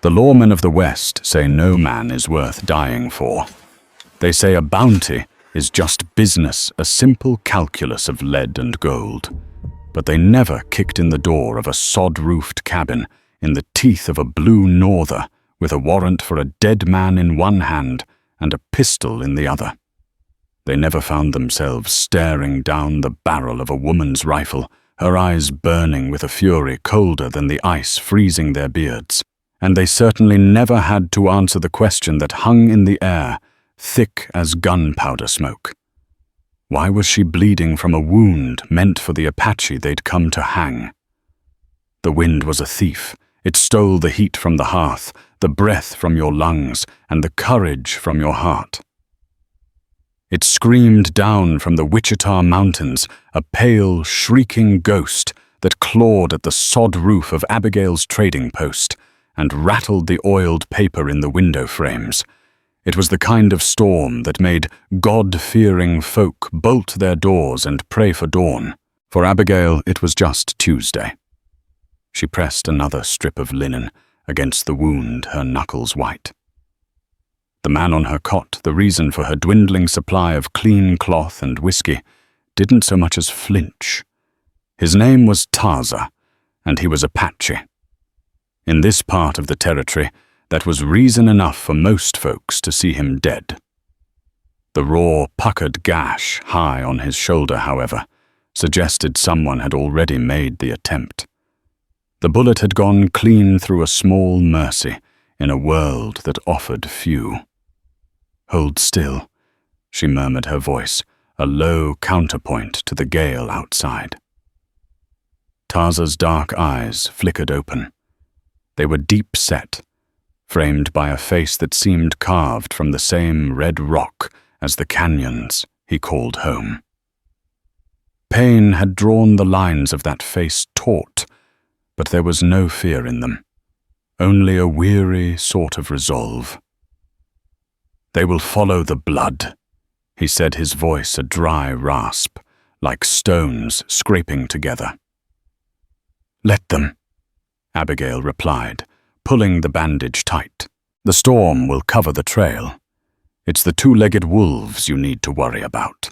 The lawmen of the West say no man is worth dying for. They say a bounty is just business, a simple calculus of lead and gold. But they never kicked in the door of a sod-roofed cabin in the teeth of a blue norther with a warrant for a dead man in one hand and a pistol in the other. They never found themselves staring down the barrel of a woman's rifle, her eyes burning with a fury colder than the ice freezing their beards. And they certainly never had to answer the question that hung in the air, thick as gunpowder smoke. Why was she bleeding from a wound meant for the Apache they'd come to hang? The wind was a thief. It stole the heat from the hearth, the breath from your lungs, and the courage from your heart. It screamed down from the Wichita Mountains, a pale, shrieking ghost that clawed at the sod roof of Abigail's trading post and rattled the oiled paper in the window frames. It was the kind of storm that made God-fearing folk bolt their doors and pray for dawn. For Abigail, it was just Tuesday. She pressed another strip of linen against the wound, her knuckles white. The man on her cot, the reason for her dwindling supply of clean cloth and whiskey, didn't so much as flinch. His name was Taza, and he was Apache. In this part of the territory, that was reason enough for most folks to see him dead. The raw, puckered gash high on his shoulder, however, suggested someone had already made the attempt. The bullet had gone clean through a small mercy in a world that offered few. "Hold still," she murmured, her voice a low counterpoint to the gale outside. Taza's dark eyes flickered open. They were deep-set, framed by a face that seemed carved from the same red rock as the canyons he called home. Pain had drawn the lines of that face taut, but there was no fear in them, only a weary sort of resolve. "They will follow the blood," he said, his voice a dry rasp, like stones scraping together. "Let them," Abigail replied, pulling the bandage tight. "The storm will cover the trail. It's the two-legged wolves you need to worry about."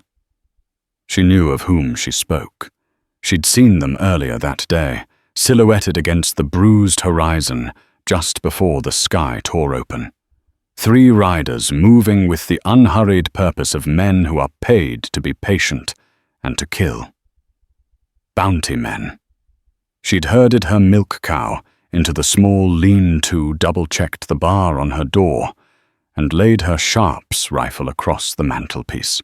She knew of whom she spoke. She'd seen them earlier that day, silhouetted against the bruised horizon just before the sky tore open. 3 riders moving with the unhurried purpose of men who are paid to be patient and to kill. Bounty men. She'd herded her milk cow into the small lean-to, double-checked the bar on her door, and laid her sharps rifle across the mantelpiece.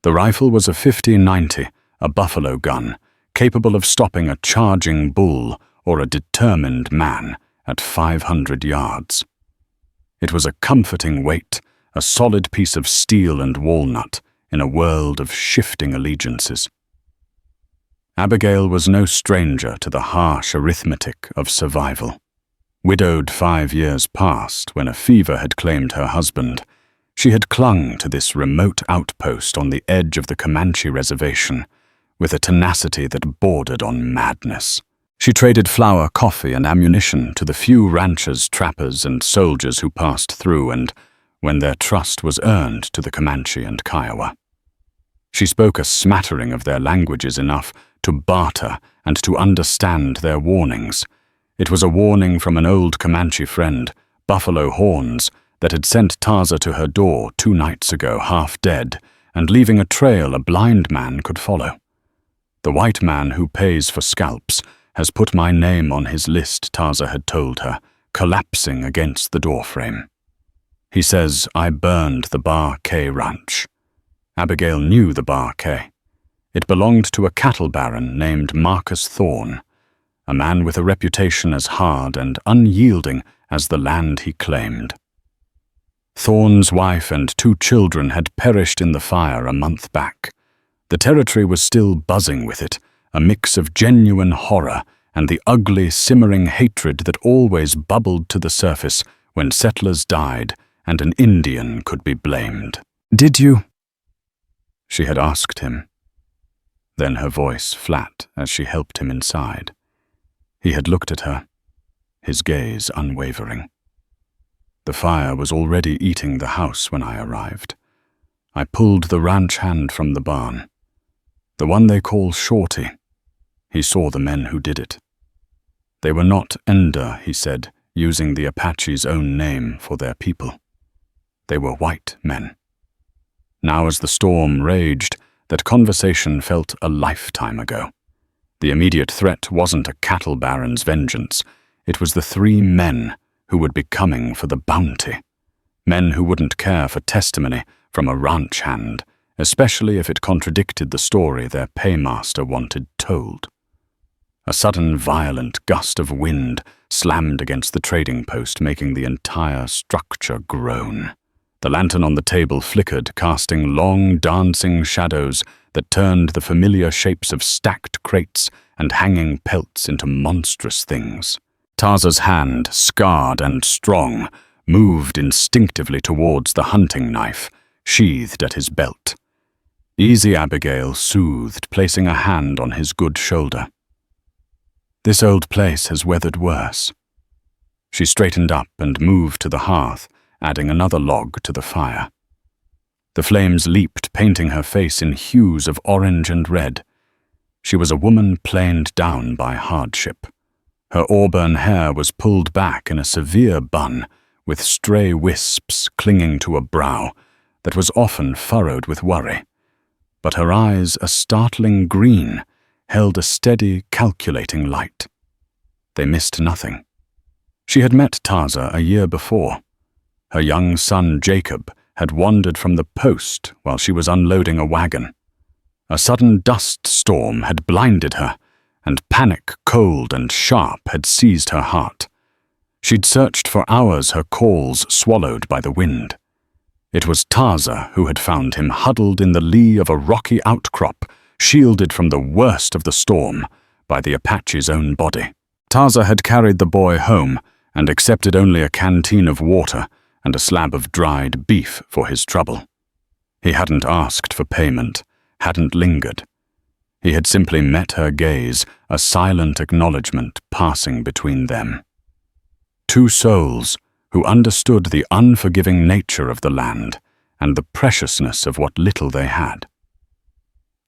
The rifle was a 50-90, a buffalo gun, capable of stopping a charging bull or a determined man at 500 yards. It was a comforting weight, a solid piece of steel and walnut in a world of shifting allegiances. Abigail was no stranger to the harsh arithmetic of survival. Widowed 5 years past when a fever had claimed her husband, she had clung to this remote outpost on the edge of the Comanche reservation with a tenacity that bordered on madness. She traded flour, coffee, and ammunition to the few ranchers, trappers, and soldiers who passed through, and, when their trust was earned, to the Comanche and Kiowa. She spoke a smattering of their languages enough to barter and to understand their warnings. It was a warning from an old Comanche friend, Buffalo Horns, that had sent Taza to her door 2 nights ago, half dead, and leaving a trail a blind man could follow. "The white man who pays for scalps has put my name on his list," Taza had told her, collapsing against the doorframe. "He says I burned the Bar K ranch." Abigail knew the Bar K. It belonged to a cattle baron named Marcus Thorne, a man with a reputation as hard and unyielding as the land he claimed. Thorne's wife and 2 children had perished in the fire a month back. The territory was still buzzing with it, a mix of genuine horror and the ugly, simmering hatred that always bubbled to the surface when settlers died and an Indian could be blamed. "Did you?" she had asked him. Then her voice flat as she helped him inside. He had looked at her, his gaze unwavering. The fire was already eating the house when I arrived. I pulled the ranch hand from the barn. The one they call Shorty. He saw the men who did it. They were not Ender, he said, using the Apache's own name for their people. They were white men. Now as the storm raged, that conversation felt a lifetime ago. The immediate threat wasn't a cattle baron's vengeance. It was the 3 men who would be coming for the bounty. Men who wouldn't care for testimony from a ranch hand, especially if it contradicted the story their paymaster wanted told. A sudden violent gust of wind slammed against the trading post, making the entire structure groan. The lantern on the table flickered, casting long, dancing shadows that turned the familiar shapes of stacked crates and hanging pelts into monstrous things. Taza's hand, scarred and strong, moved instinctively towards the hunting knife, sheathed at his belt. Easy Abigail soothed, placing a hand on his good shoulder. This old place has weathered worse. She straightened up and moved to the hearth, adding another log to the fire. The flames leaped, painting her face in hues of orange and red. She was a woman planed down by hardship. Her auburn hair was pulled back in a severe bun, with stray wisps clinging to a brow that was often furrowed with worry. But her eyes, a startling green, held a steady, calculating light. They missed nothing. She had met Taza a year before. Her young son Jacob had wandered from the post while she was unloading a wagon. A sudden dust storm had blinded her, and panic, cold and sharp, had seized her heart. She'd searched for hours, her calls swallowed by the wind. It was Taza who had found him huddled in the lee of a rocky outcrop, shielded from the worst of the storm by the Apache's own body. Taza had carried the boy home and accepted only a canteen of water and a slab of dried beef for his trouble. He hadn't asked for payment, hadn't lingered. He had simply met her gaze, a silent acknowledgement passing between them. 2 souls who understood the unforgiving nature of the land and the preciousness of what little they had.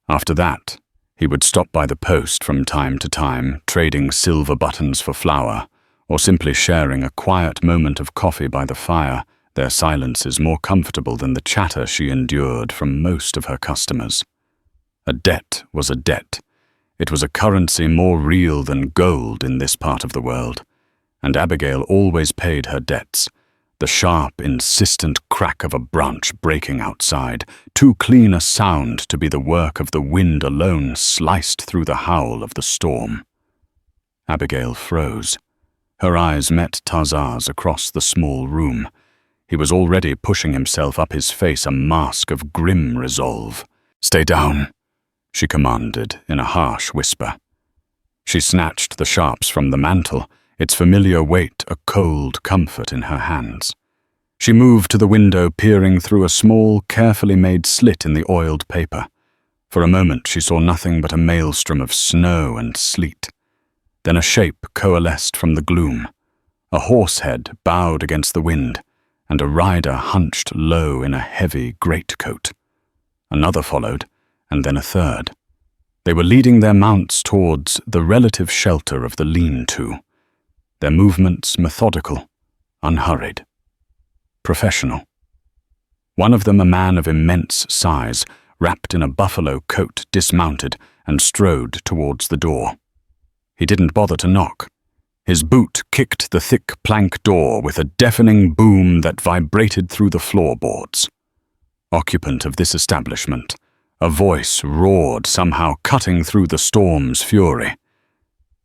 After that, he would stop by the post from time to time, trading silver buttons for flour, or simply sharing a quiet moment of coffee by the fire, their silences more comfortable than the chatter she endured from most of her customers. A debt was a debt. It was a currency more real than gold in this part of the world, and Abigail always paid her debts. The sharp, insistent crack of a branch breaking outside, too clean a sound to be the work of the wind alone, sliced through the howl of the storm. Abigail froze. Her eyes met Taza's across the small room. He was already pushing himself up his face, a mask of grim resolve. "Stay down," she commanded in a harsh whisper. She snatched the sharps from the mantel, its familiar weight a cold comfort in her hands. She moved to the window, peering through a small, carefully made slit in the oiled paper. For a moment she saw nothing but a maelstrom of snow and sleet. Then a shape coalesced from the gloom. A horse head bowed against the wind, and a rider hunched low in a heavy greatcoat. Another followed, and then a third. They were leading their mounts towards the relative shelter of the lean-to. Their movements methodical, unhurried, professional. One of them, a man of immense size, wrapped in a buffalo coat, dismounted and strode towards the door. He didn't bother to knock. His boot kicked the thick plank door with a deafening boom that vibrated through the floorboards. Occupant of this establishment, a voice roared, somehow cutting through the storm's fury.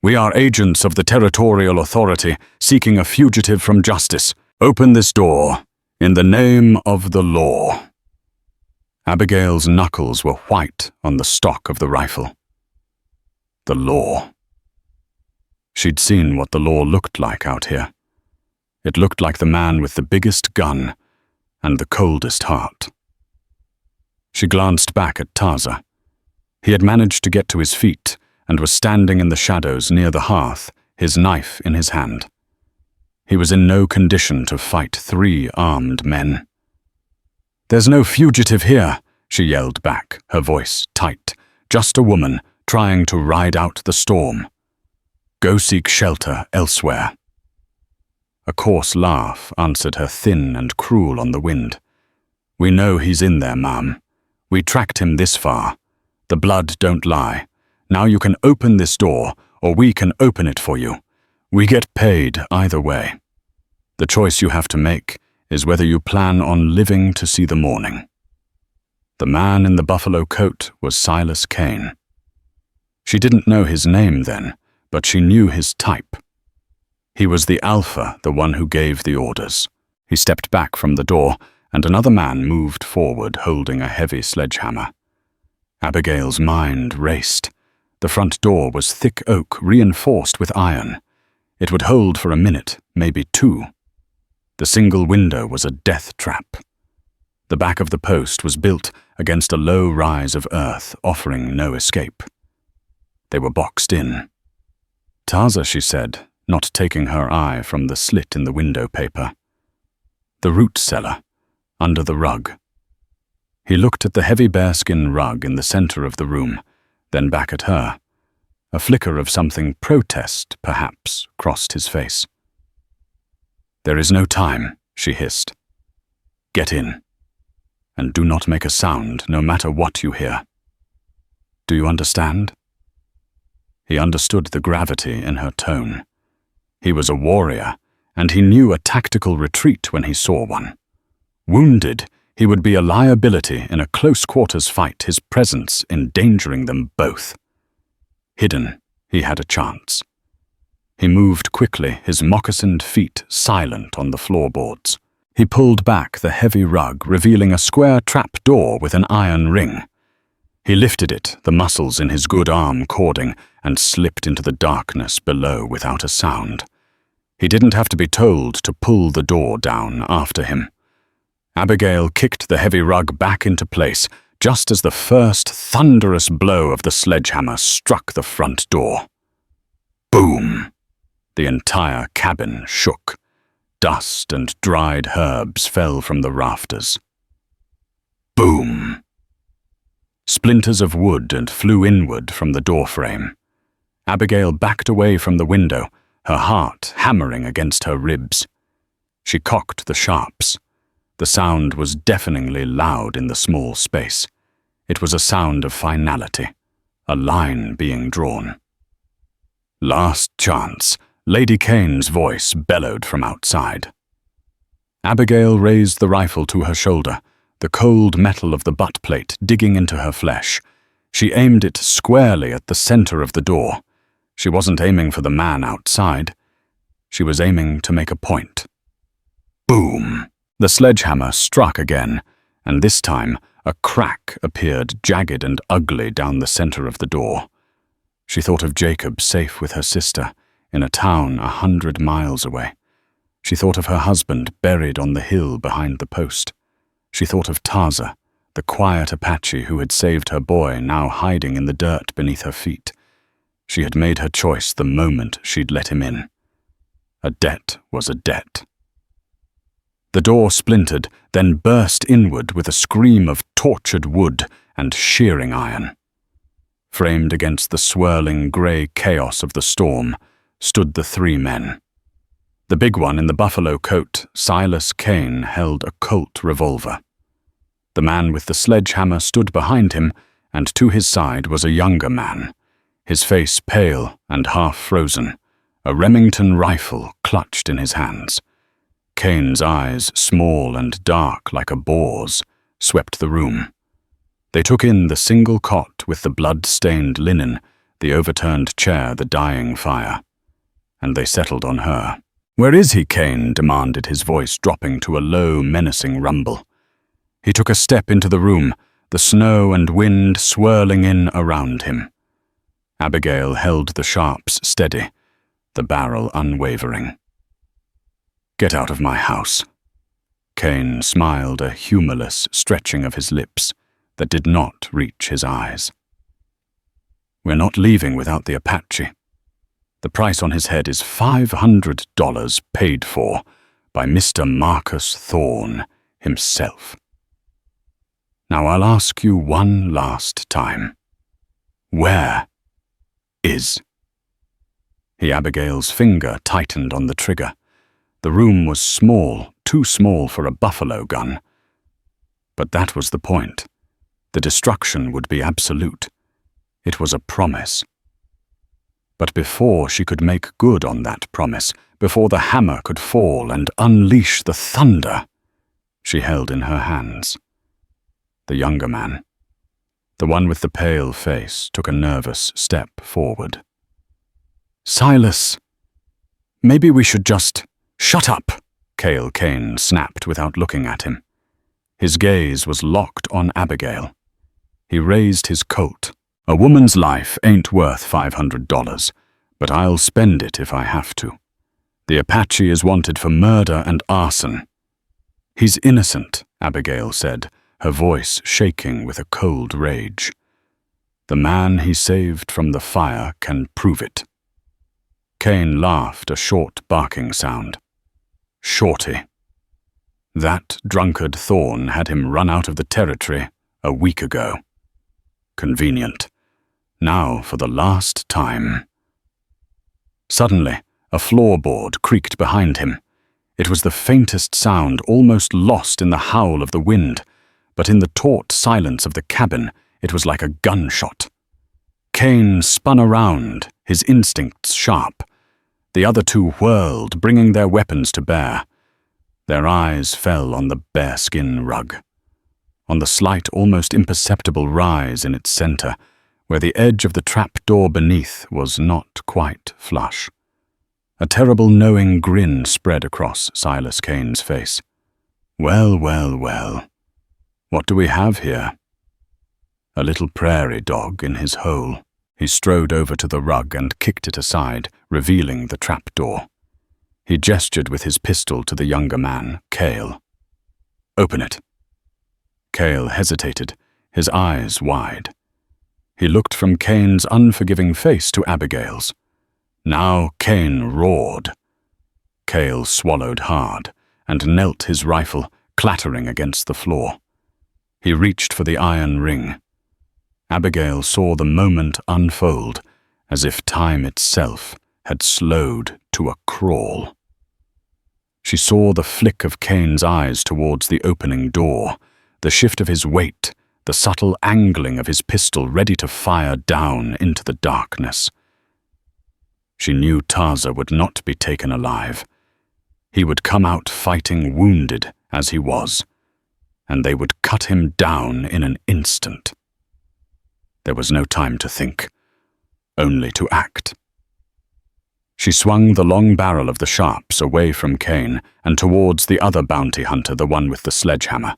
"We are agents of the territorial authority seeking a fugitive from justice. Open this door, in the name of the law." Abigail's knuckles were white on the stock of the rifle. The law. She'd seen what the law looked like out here. It looked like the man with the biggest gun and the coldest heart. She glanced back at Taza. He had managed to get to his feet and was standing in the shadows near the hearth, his knife in his hand. He was in no condition to fight 3 armed men. "There's no fugitive here," she yelled back, her voice tight. "Just a woman trying to ride out the storm. Go seek shelter elsewhere." A coarse laugh answered her thin and cruel on the wind. "We know he's in there, ma'am. We tracked him this far. The blood don't lie. Now you can open this door, or we can open it for you. We get paid either way. The choice you have to make is whether you plan on living to see the morning." The man in the buffalo coat was Silas Kane. She didn't know his name then, but she knew his type. He was the alpha, the one who gave the orders. He stepped back from the door, and another man moved forward holding a heavy sledgehammer. Abigail's mind raced. The front door was thick oak reinforced with iron. It would hold for a minute, maybe 2. The single window was a death trap. The back of the post was built against a low rise of earth, offering no escape. They were boxed in. "Taza," she said, not taking her eye from the slit in the window paper. "The root cellar, under the rug." He looked at the heavy bearskin rug in the center of the room, then back at her. A flicker of something protest, perhaps, crossed his face. "There is no time," she hissed. "Get in. And do not make a sound, no matter what you hear. Do you understand?" He understood the gravity in her tone. He was a warrior, and he knew a tactical retreat when he saw one. Wounded, he would be a liability in a close-quarters fight, his presence endangering them both. Hidden, he had a chance. He moved quickly, his moccasined feet silent on the floorboards. He pulled back the heavy rug, revealing a square trap door with an iron ring. He lifted it, the muscles in his good arm cording, and slipped into the darkness below without a sound. He didn't have to be told to pull the door down after him. Abigail kicked the heavy rug back into place, just as the first thunderous blow of the sledgehammer struck the front door. Boom! The entire cabin shook. Dust and dried herbs fell from the rafters. Boom! Splinters of wood flew inward from the doorframe. Abigail backed away from the window, her heart hammering against her ribs. She cocked the sharps. The sound was deafeningly loud in the small space. It was a sound of finality, a line being drawn. "Last chance," Lady Kane's voice bellowed from outside. Abigail raised the rifle to her shoulder, the cold metal of the butt plate digging into her flesh. She aimed it squarely at the center of the door. She wasn't aiming for the man outside. She was aiming to make a point. Boom! The sledgehammer struck again, and this time a crack appeared jagged and ugly down the center of the door. She thought of Jacob safe with her sister, in a town 100 miles away. She thought of her husband buried on the hill behind the post. She thought of Taza, the quiet Apache who had saved her boy, now hiding in the dirt beneath her feet. She had made her choice the moment she'd let him in. A debt was a debt. The door splintered, then burst inward with a scream of tortured wood and shearing iron. Framed against the swirling grey chaos of the storm stood the 3 men. The big one in the buffalo coat, Silas Kane, held a Colt revolver. The man with the sledgehammer stood behind him, and to his side was a younger man, his face pale and half frozen, a Remington rifle clutched in his hands. Kane's eyes, small and dark like a boar's, swept the room. They took in the single cot with the blood-stained linen, the overturned chair, the dying fire. And they settled on her. "Where is he, Kane?" demanded, his voice dropping to a low, menacing rumble. He took a step into the room, the snow and wind swirling in around him. Abigail held the sharps steady, the barrel unwavering. "Get out of my house." Kane smiled, a humorless stretching of his lips that did not reach his eyes. "We're not leaving without the Apache." The price on his head is $500 paid for by Mr. Marcus Thorne himself. Now I'll ask you one last time. Where is? Abigail's finger tightened on the trigger. The room was small, too small for a buffalo gun. But that was the point. The destruction would be absolute. It was a promise. But before she could make good on that promise, before the hammer could fall and unleash the thunder she held in her hands, the younger man, the one with the pale face, took a nervous step forward. "Silas, maybe we should just—" "Shut up!" Cale Kane snapped without looking at him. His gaze was locked on Abigail. He raised his Colt. "A woman's life ain't worth $500, but I'll spend it if I have to. The Apache is wanted for murder and arson." "He's innocent," Abigail said, her voice shaking with a cold rage. "The man he saved from the fire can prove it." Kane laughed, a short barking sound. "Shorty. That drunkard Thorne had him run out of the territory a week ago. Convenient. Now for the last time." Suddenly, a floorboard creaked behind him. It was the faintest sound, almost lost in the howl of the wind, but in the taut silence of the cabin, it was like a gunshot. Kane spun around, his instincts sharp. The other two whirled, bringing their weapons to bear. Their eyes fell on the bearskin rug, on the slight, almost imperceptible rise in its center, where the edge of the trap-door beneath was not quite flush. A terrible knowing grin spread across Silas Kane's face. "Well, well, well. What do we have here?" A little prairie dog in his hole. He strode over to the rug and kicked it aside, revealing the trapdoor. He gestured with his pistol to the younger man, Cale. "Open it." Cale hesitated, his eyes wide. He looked from Kane's unforgiving face to Abigail's. Now Kane roared. Cale swallowed hard and knelt his rifle, clattering against the floor. He reached for the iron ring. Abigail saw the moment unfold, as if time itself had slowed to a crawl. She saw the flick of Kane's eyes towards the opening door, the shift of his weight, the subtle angling of his pistol ready to fire down into the darkness. She knew Taza would not be taken alive. He would come out fighting wounded as he was, and they would cut him down in an instant. There was no time to think, only to act. She swung the long barrel of the sharps away from Kane and towards the other bounty hunter, the one with the sledgehammer.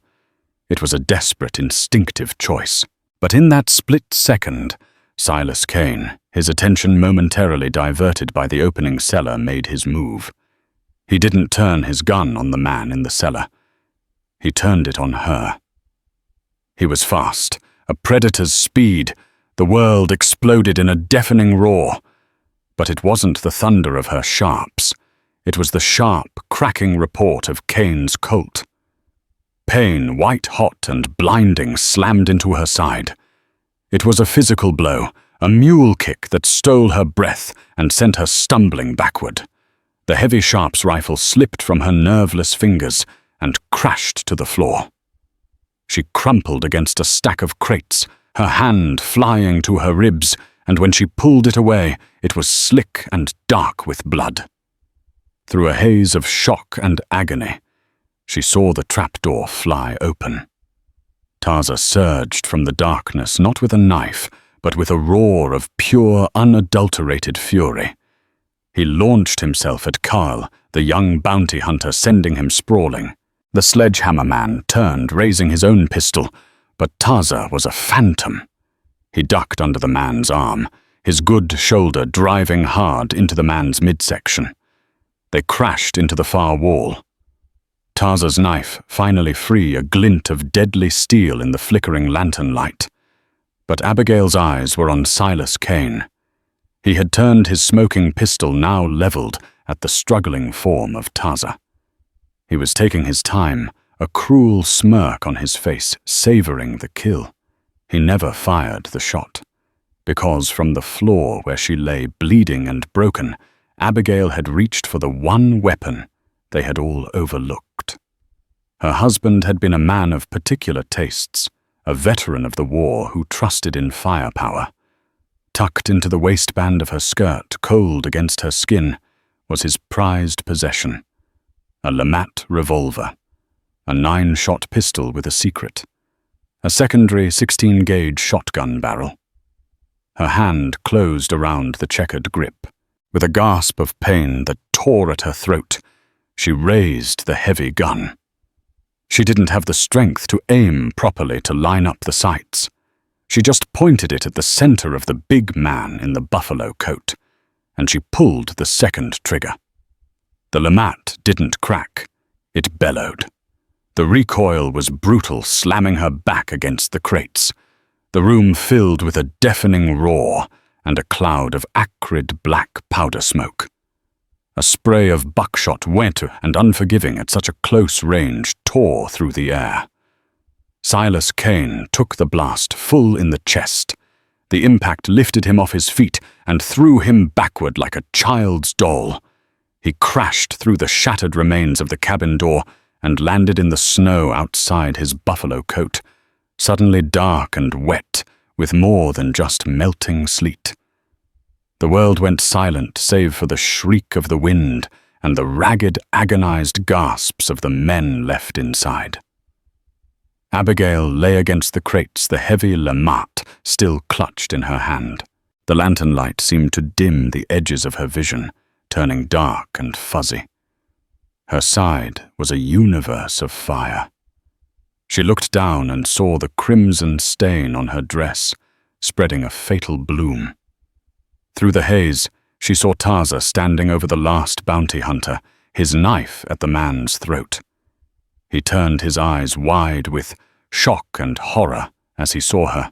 It was a desperate, instinctive choice. But in that split second, Silas Kane, his attention momentarily diverted by the opening cellar, made his move. He didn't turn his gun on the man in the cellar. He turned it on her. He was fast, a predator's speed. The world exploded in a deafening roar. But it wasn't the thunder of her sharps. It was the sharp, cracking report of Kane's Colt. Pain, white-hot and blinding, slammed into her side. It was a physical blow, a mule kick that stole her breath and sent her stumbling backward. The heavy sharps rifle slipped from her nerveless fingers and crashed to the floor. She crumpled against a stack of crates, her hand flying to her ribs, and when she pulled it away, it was slick and dark with blood. Through a haze of shock and agony, she saw the trapdoor fly open. Taza surged from the darkness, not with a knife, but with a roar of pure, unadulterated fury. He launched himself at Carl, the young bounty hunter, sending him sprawling. The sledgehammer man turned, raising his own pistol, but Taza was a phantom. He ducked under the man's arm, his good shoulder driving hard into the man's midsection. They crashed into the far wall. Taza's knife finally free, a glint of deadly steel in the flickering lantern light. But Abigail's eyes were on Silas Kane. He had turned his smoking pistol, now leveled at the struggling form of Taza. He was taking his time, a cruel smirk on his face, savoring the kill. He never fired the shot, because from the floor where she lay bleeding and broken, Abigail had reached for the one weapon they had all overlooked. Her husband had been a man of particular tastes, a veteran of the war who trusted in firepower. Tucked into the waistband of her skirt, cold against her skin, was his prized possession, a Lamat revolver, a 9-shot pistol with a secret, a secondary 16-gauge shotgun barrel. Her hand closed around the checkered grip. With a gasp of pain that tore at her throat, she raised the heavy gun. She didn't have the strength to aim properly to line up the sights. She just pointed it at the center of the big man in the buffalo coat, and she pulled the second trigger. The Lamat didn't crack. It bellowed. The recoil was brutal, slamming her back against the crates. The room filled with a deafening roar and a cloud of acrid black powder smoke. A spray of buckshot, wet and unforgiving at such a close range, tore through the air. Silas Kane took the blast full in the chest. The impact lifted him off his feet and threw him backward like a child's doll. He crashed through the shattered remains of the cabin door and landed in the snow outside his buffalo coat, suddenly dark and wet with more than just melting sleet. The world went silent save for the shriek of the wind and the ragged, agonized gasps of the men left inside. Abigail lay against the crates, the heavy Lamat still clutched in her hand. The lantern light seemed to dim the edges of her vision, turning dark and fuzzy. Her side was a universe of fire. She looked down and saw the crimson stain on her dress, spreading a fatal bloom. Through the haze, she saw Taza standing over the last bounty hunter, his knife at the man's throat. He turned his eyes wide with shock and horror as he saw her.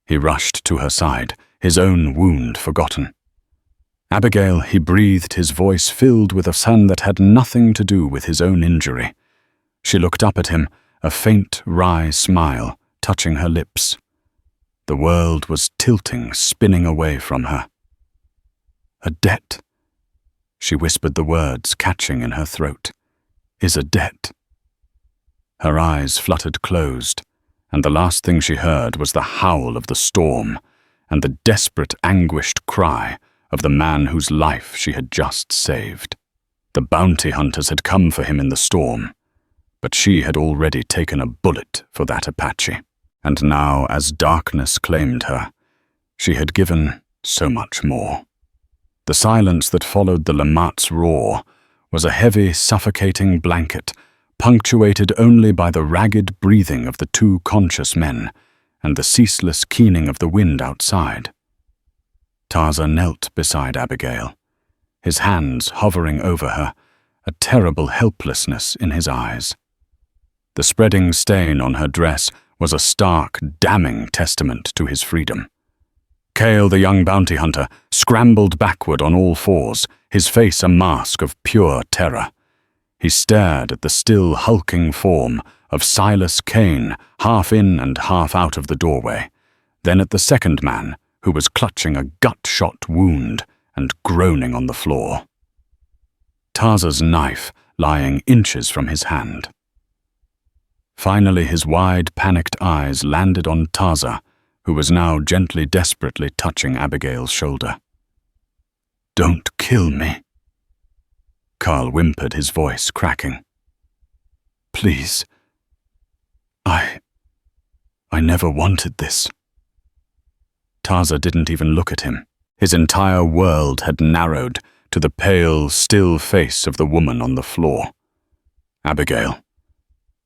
He rushed to her side, his own wound forgotten. "Abigail," he breathed, his voice filled with a sound that had nothing to do with his own injury. She looked up at him, a faint, wry smile touching her lips. The world was tilting, spinning away from her. "A debt," she whispered the words catching in her throat, "is a debt." Her eyes fluttered closed, and the last thing she heard was the howl of the storm and the desperate, anguished cry of the man whose life she had just saved. The bounty hunters had come for him in the storm, but she had already taken a bullet for that Apache. And now, as darkness claimed her, she had given so much more. The silence that followed the Lamat's roar was a heavy, suffocating blanket, punctuated only by the ragged breathing of the two conscious men and the ceaseless keening of the wind outside. Taza knelt beside Abigail, his hands hovering over her, a terrible helplessness in his eyes. The spreading stain on her dress was a stark, damning testament to his freedom. Cale, the young bounty hunter, scrambled backward on all fours, his face a mask of pure terror. He stared at the still hulking form of Silas Kane, half in and half out of the doorway, then at the second man, who was clutching a gut-shot wound and groaning on the floor. Taza's knife lying inches from his hand. Finally, his wide, panicked eyes landed on Taza, who was now gently, desperately touching Abigail's shoulder. "Don't kill me," Carl whimpered, his voice cracking. "Please. I never wanted this." Taza didn't even look at him. His entire world had narrowed to the pale, still face of the woman on the floor. "Abigail,"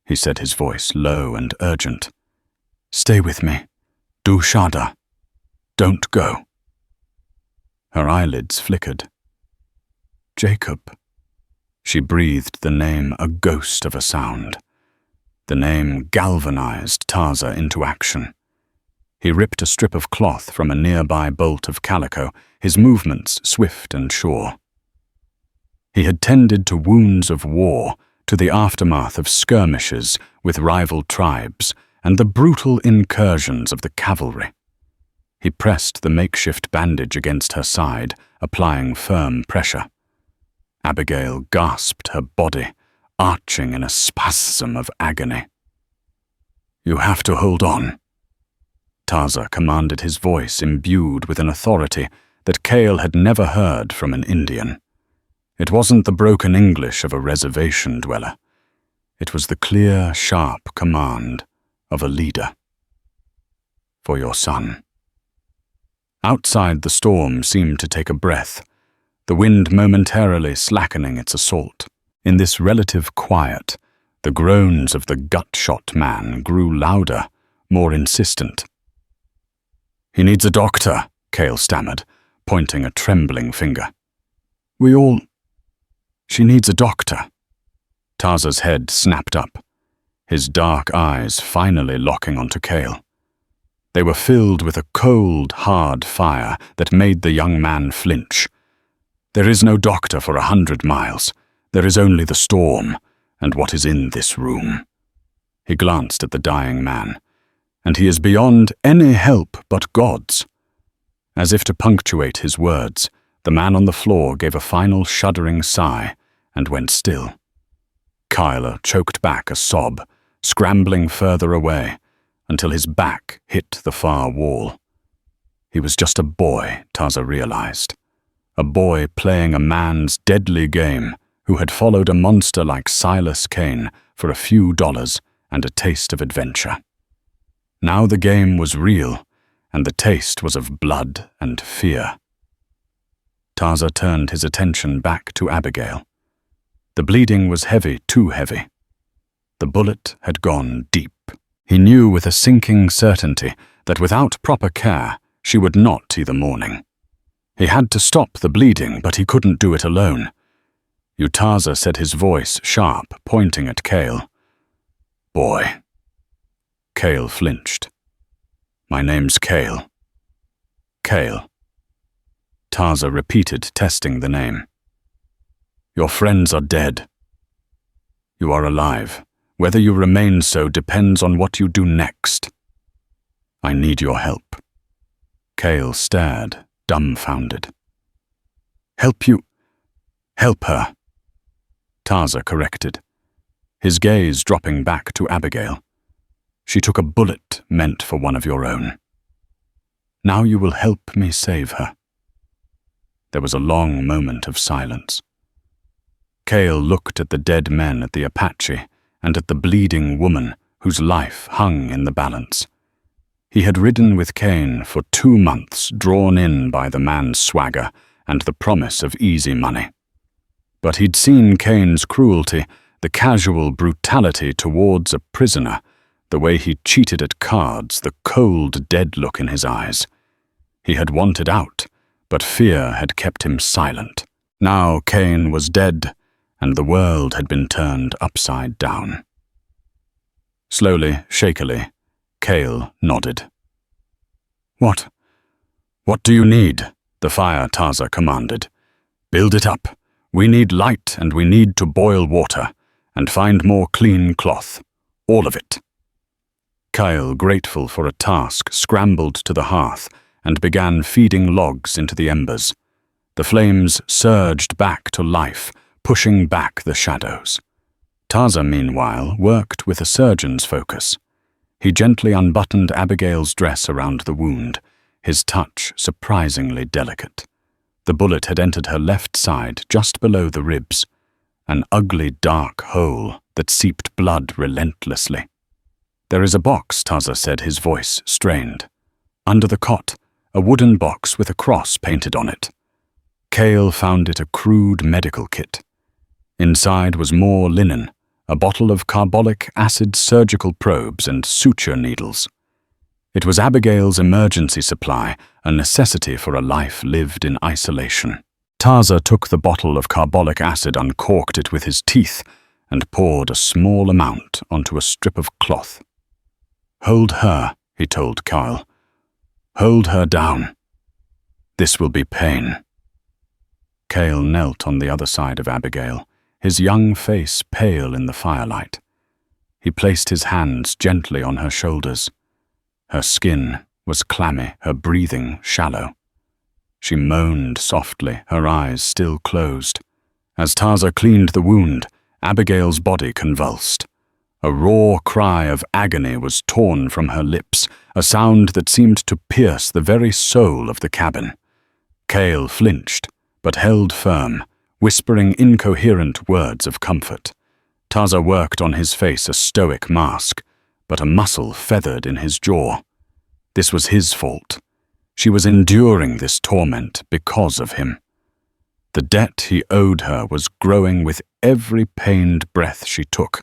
he said, his voice low and urgent. "Stay with me. Do Shada. Don't go." Her eyelids flickered. "Jacob." She breathed the name, a ghost of a sound. The name galvanized Taza into action. He ripped a strip of cloth from a nearby bolt of calico, his movements swift and sure. He had tended to wounds of war, to the aftermath of skirmishes with rival tribes, and the brutal incursions of the cavalry. He pressed the makeshift bandage against her side, applying firm pressure. Abigail gasped, her body arching in a spasm of agony. "You have to hold on," Taza commanded, his voice imbued with an authority that Cale had never heard from an Indian. It wasn't the broken English of a reservation dweller. It was the clear, sharp command of a leader. "For your son." Outside, the storm seemed to take a breath, the wind momentarily slackening its assault. In this relative quiet, the groans of the gut-shot man grew louder, more insistent. "He needs a doctor," Cale stammered, pointing a trembling finger. She needs a doctor." Taza's head snapped up, his dark eyes finally locking onto Cale. They were filled with a cold, hard fire that made the young man flinch. "There is no doctor for 100 miles. There is only the storm, and what is in this room." He glanced at the dying man. "And he is beyond any help but God's." As if to punctuate his words, the man on the floor gave a final shuddering sigh and went still. Kyler choked back a sob, scrambling further away, until his back hit the far wall. He was just a boy, Taza realized. A boy playing a man's deadly game who had followed a monster like Silas Kane for a few dollars and a taste of adventure. Now the game was real, and the taste was of blood and fear. Taza turned his attention back to Abigail. The bleeding was heavy, too heavy. The bullet had gone deep. He knew with a sinking certainty that without proper care, she would not see the morning. He had to stop the bleeding, but he couldn't do it alone. Taza said, his voice sharp, pointing at Cale. "Boy." Cale flinched. "My name's Cale." "Cale." Taza repeated, testing the name. "Your friends are dead. You are alive. Whether you remain so depends on what you do next. I need your help." Cale stared, dumbfounded. "Help you? Help her," Taza corrected, his gaze dropping back to Abigail. "She took a bullet meant for one of your own. Now you will help me save her." There was a long moment of silence. Cale looked at the dead men at the Apache and at the bleeding woman whose life hung in the balance. He had ridden with Kane for 2 months, drawn in by the man's swagger and the promise of easy money. But he'd seen Kane's cruelty, the casual brutality towards a prisoner, the way he cheated at cards, the cold, dead look in his eyes. He had wanted out, but fear had kept him silent. Now Kane was dead, and the world had been turned upside down. Slowly, shakily, Cale nodded. What do you need?" the fire Taza commanded. "Build it up. We need light, and we need to boil water, and find more clean cloth. All of it." Cale, grateful for a task, scrambled to the hearth and began feeding logs into the embers. The flames surged back to life, pushing back the shadows. Taza, meanwhile, worked with a surgeon's focus. He gently unbuttoned Abigail's dress around the wound, his touch surprisingly delicate. The bullet had entered her left side, just below the ribs, an ugly dark hole that seeped blood relentlessly. "There is a box," Taza said, his voice strained. "Under the cot, a wooden box with a cross painted on it." Cale found it a crude medical kit. Inside was more linen, a bottle of carbolic acid surgical probes and suture needles. It was Abigail's emergency supply, a necessity for a life lived in isolation. Taza took the bottle of carbolic acid, uncorked it with his teeth, and poured a small amount onto a strip of cloth. "Hold her," he told Kyle. "Hold her down." This will be pain." Cale knelt on the other side of Abigail, his young face pale in the firelight. He placed his hands gently on her shoulders. Her skin was clammy, her breathing shallow. She moaned softly, her eyes still closed. As Taza cleaned the wound, Abigail's body convulsed. A raw cry of agony was torn from her lips, a sound that seemed to pierce the very soul of the cabin. Cale flinched, but held firm, whispering incoherent words of comfort. Taza worked on his face a stoic mask, but a muscle feathered in his jaw. This was his fault. She was enduring this torment because of him. The debt he owed her was growing with every pained breath she took.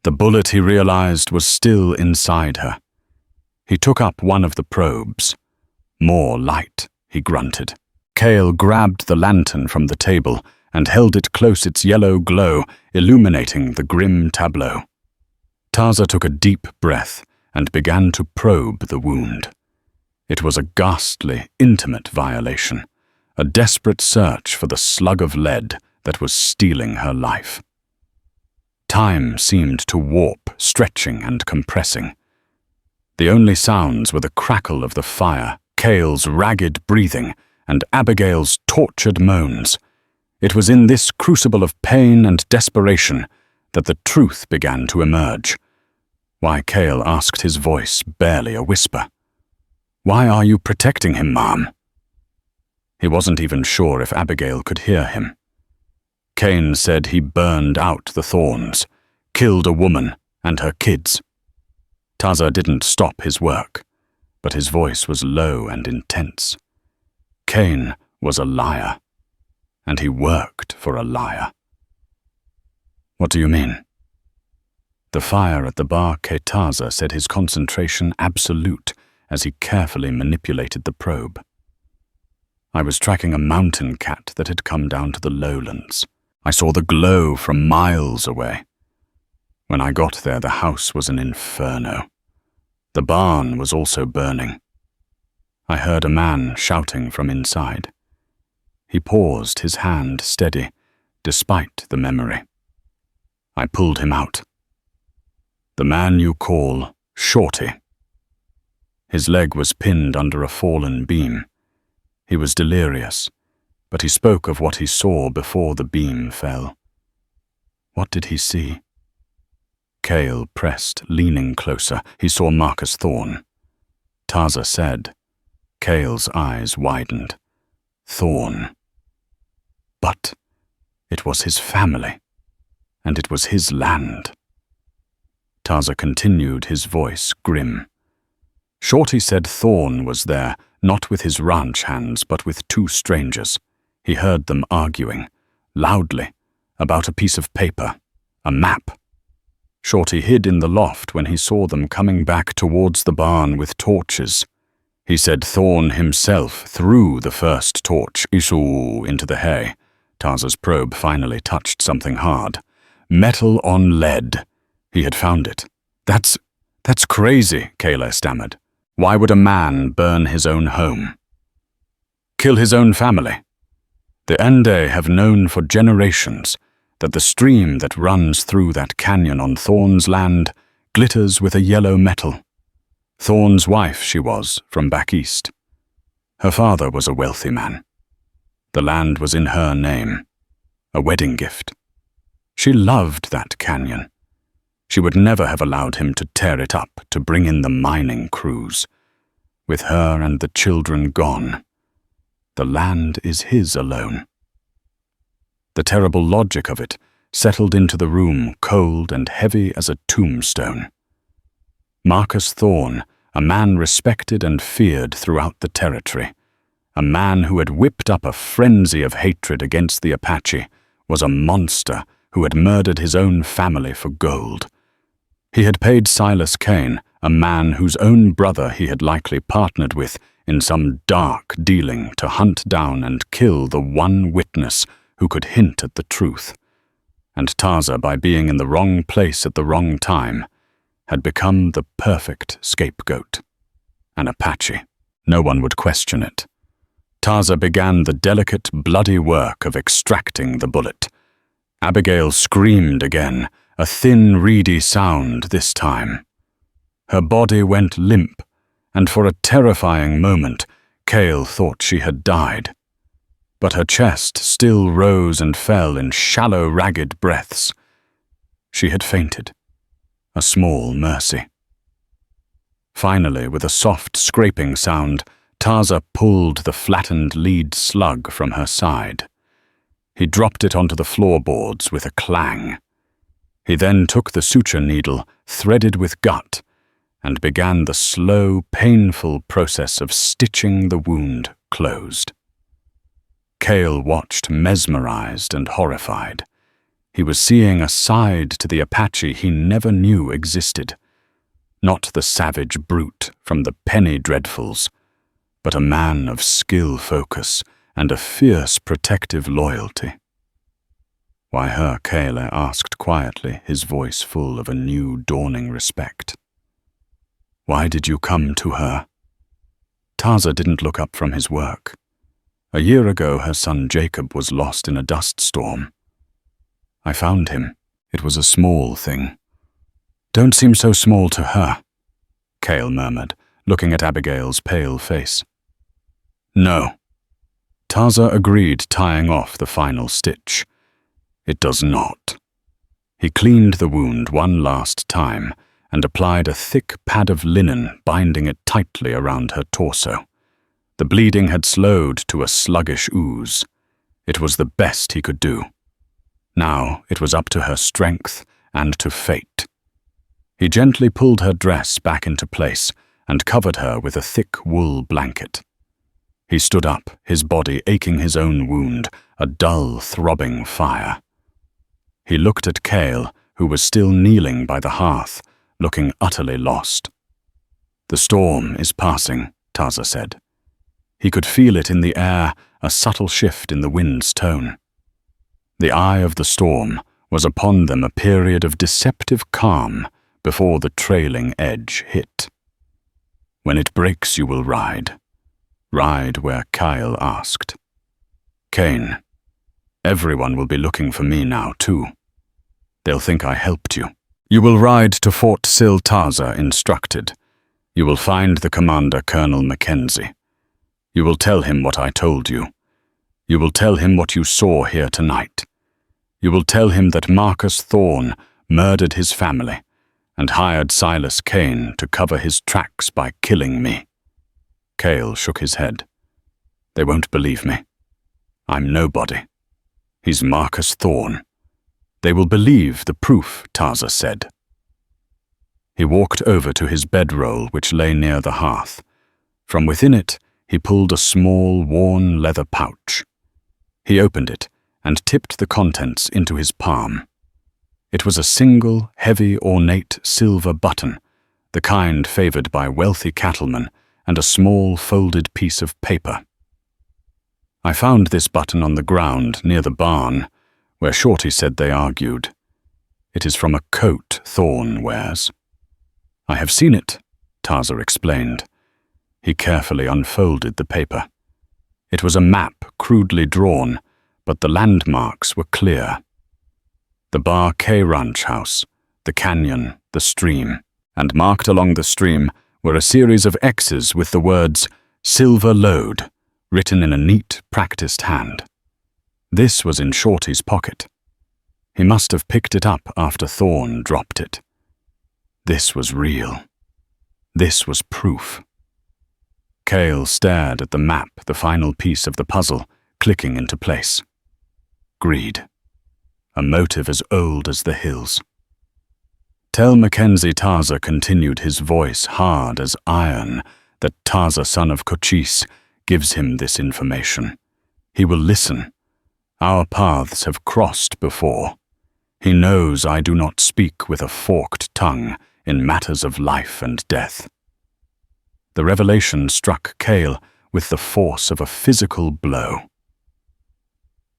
The bullet, he realized, was still inside her. He took up one of the probes. "More light," he grunted. Cale grabbed the lantern from the table and held it close, its yellow glow illuminating the grim tableau. Taza took a deep breath and began to probe the wound. It was a ghastly, intimate violation, a desperate search for the slug of lead that was stealing her life. Time seemed to warp, stretching and compressing. The only sounds were the crackle of the fire, Cale's ragged breathing, and Abigail's tortured moans. It was in this crucible of pain and desperation that the truth began to emerge. Why, Cale asked, his voice barely a whisper. "Why are you protecting him, Mom?" He wasn't even sure if Abigail could hear him. Cain said he burned out the Thorns, killed a woman and her kids. Taza didn't stop his work, but his voice was low and intense. Cain was a liar, and he worked for a liar. "What do you mean?" The fire at the bar Taza said his concentration absolute as he carefully manipulated the probe. "I was tracking a mountain cat that had come down to the lowlands. I saw the glow from miles away. When I got there, the house was an inferno. The barn was also burning. I heard a man shouting from inside. He paused, his hand steady, despite the memory. I pulled him out. The man you call Shorty. His leg was pinned under a fallen beam. He was delirious, but he spoke of what he saw before the beam fell. What did he see?" Cale pressed, leaning closer. He saw Marcus Thorn. Taza said. Cale's eyes widened. Thorn. But it was his family, and it was his land. Taza continued, his voice grim. Shorty said Thorn was there, not with his ranch hands, but with two strangers. He heard them arguing, loudly, about a piece of paper, a map. Shorty hid in the loft when he saw them coming back towards the barn with torches. He said Thorn himself threw the first torch, into the hay. Taza's probe finally touched something hard. Metal on lead. He had found it. That's crazy, Kayla stammered. Why would a man burn his own home? Kill his own family? The Ende have known for generations that the stream that runs through that canyon on Thorn's land glitters with a yellow metal. Thorn's wife she was, from back east. Her father was a wealthy man. The land was in her name, a wedding gift. She loved that canyon. She would never have allowed him to tear it up to bring in the mining crews. With her and the children gone, the land is his alone. The terrible logic of it settled into the room, cold and heavy as a tombstone. Marcus Thorn, a man respected and feared throughout the territory, a man who had whipped up a frenzy of hatred against the Apache, was a monster who had murdered his own family for gold. He had paid Silas Kane, a man whose own brother he had likely partnered with in some dark dealing, to hunt down and kill the one witness who could hint at the truth. And Taza, by being in the wrong place at the wrong time, had become the perfect scapegoat. An Apache. No one would question it. Taza began the delicate, bloody work of extracting the bullet. Abigail screamed again, a thin, reedy sound this time. Her body went limp, and for a terrifying moment, Cale thought she had died. But her chest still rose and fell in shallow, ragged breaths. She had fainted. A small mercy. Finally, with a soft scraping sound, Taza pulled the flattened lead slug from her side. He dropped it onto the floorboards with a clang. He then took the suture needle, threaded with gut, and began the slow, painful process of stitching the wound closed. Cale watched, mesmerized and horrified. He was seeing a side to the Apache he never knew existed. Not the savage brute from the penny dreadfuls, but a man of skill focus and a fierce protective loyalty. "Why her?" Cale asked quietly, his voice full of a new dawning respect. "Why did you come to her?" Taza didn't look up from his work. A year ago, her son Jacob was lost in a dust storm. "I found him. It was a small thing." "Don't seem so small to her," Cale murmured, looking at Abigail's pale face. "No." Taza agreed, tying off the final stitch. "It does not." He cleaned the wound one last time and applied a thick pad of linen, binding it tightly around her torso. The bleeding had slowed to a sluggish ooze. It was the best he could do. Now it was up to her strength and to fate. He gently pulled her dress back into place and covered her with a thick wool blanket. He stood up, his body aching his own wound, a dull, throbbing fire. He looked at Cale, who was still kneeling by the hearth, looking utterly lost. "The storm is passing," Taza said. He could feel it in the air, a subtle shift in the wind's tone. The eye of the storm was upon them, a period of deceptive calm before the trailing edge hit. "When it breaks, you will ride. Ride where Cale asked. Kane, everyone will be looking for me now, too. They'll think I helped you. You will ride to Fort Sill," Taza instructed. "You will find the commander, Colonel Mackenzie. You will tell him what I told you. You will tell him what you saw here tonight. You will tell him that Marcus Thorne murdered his family and hired Silas Kane to cover his tracks by killing me." Cale shook his head. "They won't believe me. I'm nobody. He's Marcus Thorne. They will believe the proof," Taza said. He walked over to his bedroll, which lay near the hearth. From within it, he pulled a small, worn leather pouch. He opened it and tipped the contents into his palm. It was a single, heavy, ornate silver button, the kind favored by wealthy cattlemen, and a small, folded piece of paper. "I found this button on the ground near the barn, where Shorty said they argued. It is from a coat Thorne wears." "I have seen it," Taza explained. He carefully unfolded the paper. It was a map crudely drawn, but the landmarks were clear. The Bar K ranch house, the canyon, the stream, and marked along the stream were a series of X's with the words "Silver Load" written in a neat, practiced hand. This was in Shorty's pocket. He must have picked it up after Thorne dropped it. This was real. This was proof. Cale stared at the map, the final piece of the puzzle, clicking into place. Greed. A motive as old as the hills. "Tell Mackenzie," Taza continued, his voice hard as iron, "that Taza, son of Cochise, gives him this information. He will listen. Our paths have crossed before. He knows I do not speak with a forked tongue in matters of life and death." The revelation struck Cale with the force of a physical blow.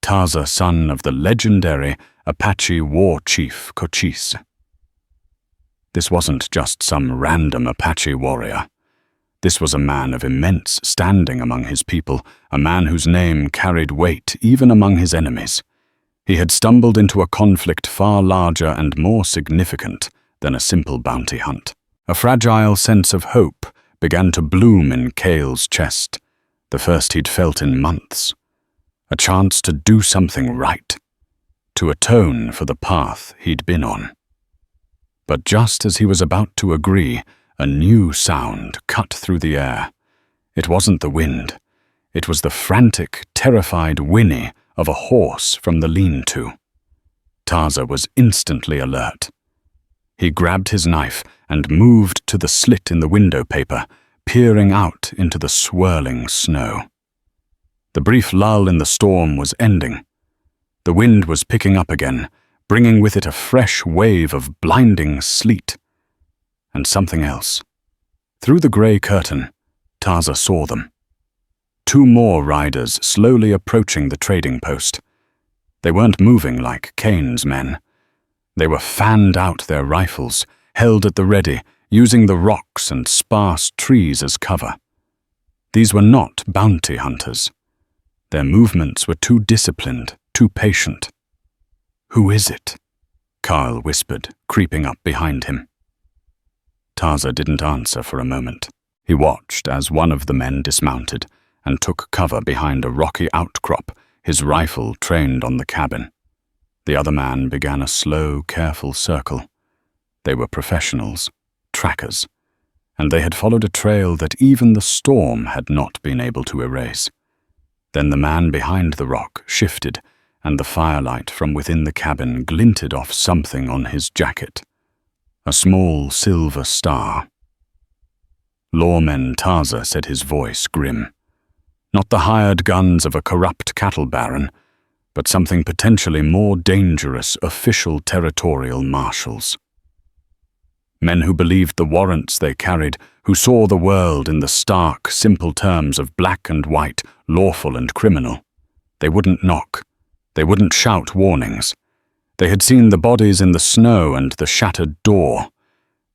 Taza, son of the legendary Apache war chief Cochise. This wasn't just some random Apache warrior. This was a man of immense standing among his people, a man whose name carried weight even among his enemies. He had stumbled into a conflict far larger and more significant than a simple bounty hunt. A fragile sense of hope began to bloom in Cale's chest, the first he'd felt in months. A chance to do something right, to atone for the path he'd been on. But just as he was about to agree, a new sound cut through the air. It wasn't the wind. It was the frantic, terrified whinny of a horse from the lean-to. Taza was instantly alert. He grabbed his knife and moved to the slit in the window paper, peering out into the swirling snow. The brief lull in the storm was ending. The wind was picking up again, bringing with it a fresh wave of blinding sleet. And something else. Through the grey curtain, Taza saw them. 2 more riders slowly approaching the trading post. They weren't moving like Kane's men. They were fanned out their rifles, held at the ready, using the rocks and sparse trees as cover. These were not bounty hunters. Their movements were too disciplined, too patient. "Who is it?" Kyle whispered, creeping up behind him. Taza didn't answer for a moment. He watched as one of the men dismounted and took cover behind a rocky outcrop, his rifle trained on the cabin. The other man began a slow, careful circle. They were professionals, trackers, and they had followed a trail that even the storm had not been able to erase. Then the man behind the rock shifted, and the firelight from within the cabin glinted off something on his jacket. A small silver star. "Lawman Taza," said his voice grim. Not the hired guns of a corrupt cattle baron, but something potentially more dangerous, official territorial marshals. Men who believed the warrants they carried, who saw the world in the stark, simple terms of black and white, lawful and criminal. They wouldn't knock. They wouldn't shout warnings. They had seen the bodies in the snow and the shattered door.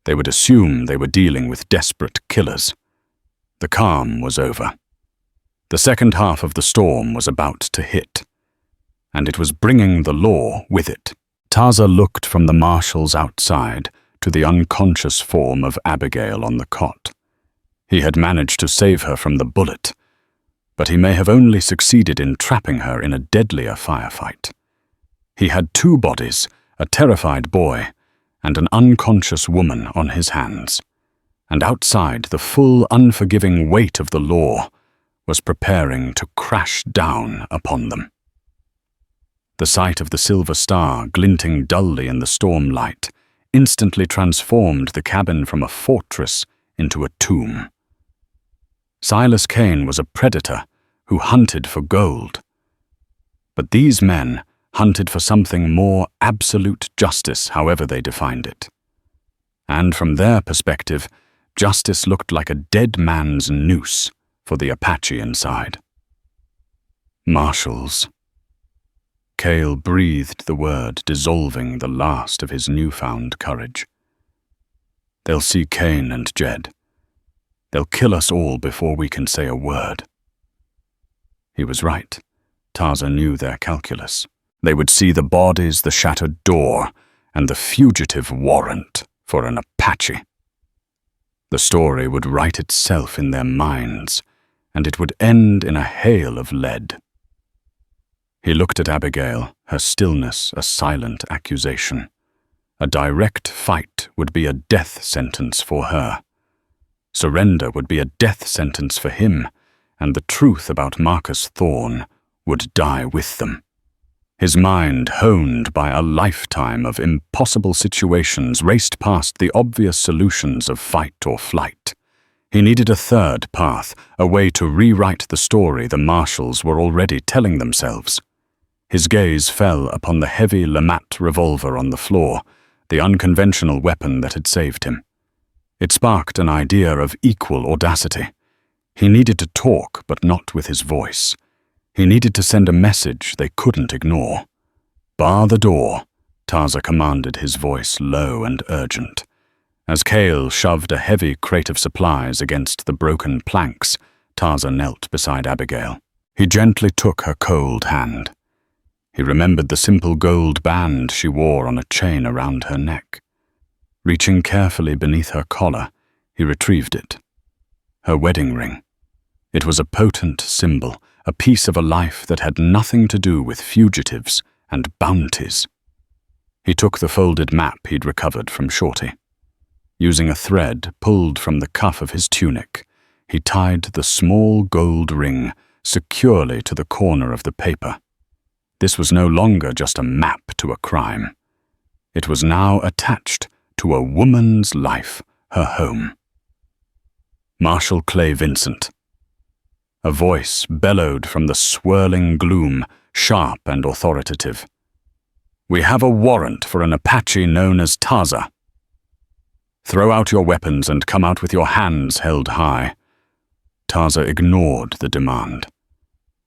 They would assume they were dealing with desperate killers. The calm was over. The second half of the storm was about to hit, and it was bringing the law with it. Taza looked from the marshals outside to the unconscious form of Abigail on the cot. He had managed to save her from the bullet, but he may have only succeeded in trapping her in a deadlier firefight. He had 2 bodies, a terrified boy and an unconscious woman on his hands, and outside the full, unforgiving weight of the law was preparing to crash down upon them. The sight of the silver star glinting dully in the storm light instantly transformed the cabin from a fortress into a tomb. Silas Kane was a predator who hunted for gold. But these men hunted for something more absolute justice, however they defined it. And from their perspective, justice looked like a dead man's noose for the Apache inside. Marshals. Cale breathed the word, dissolving the last of his newfound courage. They'll see Kane and Jed. They'll kill us all before we can say a word. He was right. Taza knew their calculus. They would see the bodies, the shattered door, and the fugitive warrant for an Apache. The story would write itself in their minds, and it would end in a hail of lead. He looked at Abigail, her stillness a silent accusation. A direct fight would be a death sentence for her. Surrender would be a death sentence for him, and the truth about Marcus Thorne would die with them. His mind, honed by a lifetime of impossible situations, raced past the obvious solutions of fight or flight. He needed a third path, a way to rewrite the story the marshals were already telling themselves. His gaze fell upon the heavy Lamat revolver on the floor, the unconventional weapon that had saved him. It sparked an idea of equal audacity. He needed to talk, but not with his voice. He needed to send a message they couldn't ignore. "Bar the door," Taza commanded, his voice low and urgent. As Cale shoved a heavy crate of supplies against the broken planks, Taza knelt beside Abigail. He gently took her cold hand. He remembered the simple gold band she wore on a chain around her neck. Reaching carefully beneath her collar, he retrieved it. Her wedding ring. It was a potent symbol, a piece of a life that had nothing to do with fugitives and bounties. He took the folded map he'd recovered from Shorty. Using a thread pulled from the cuff of his tunic, he tied the small gold ring securely to the corner of the paper. This was no longer just a map to a crime. It was now attached to a woman's life, her home. Marshal Clay Vincent. A voice bellowed from the swirling gloom, sharp and authoritative. "We have a warrant for an Apache known as Taza. Throw out your weapons and come out with your hands held high." Taza ignored the demand.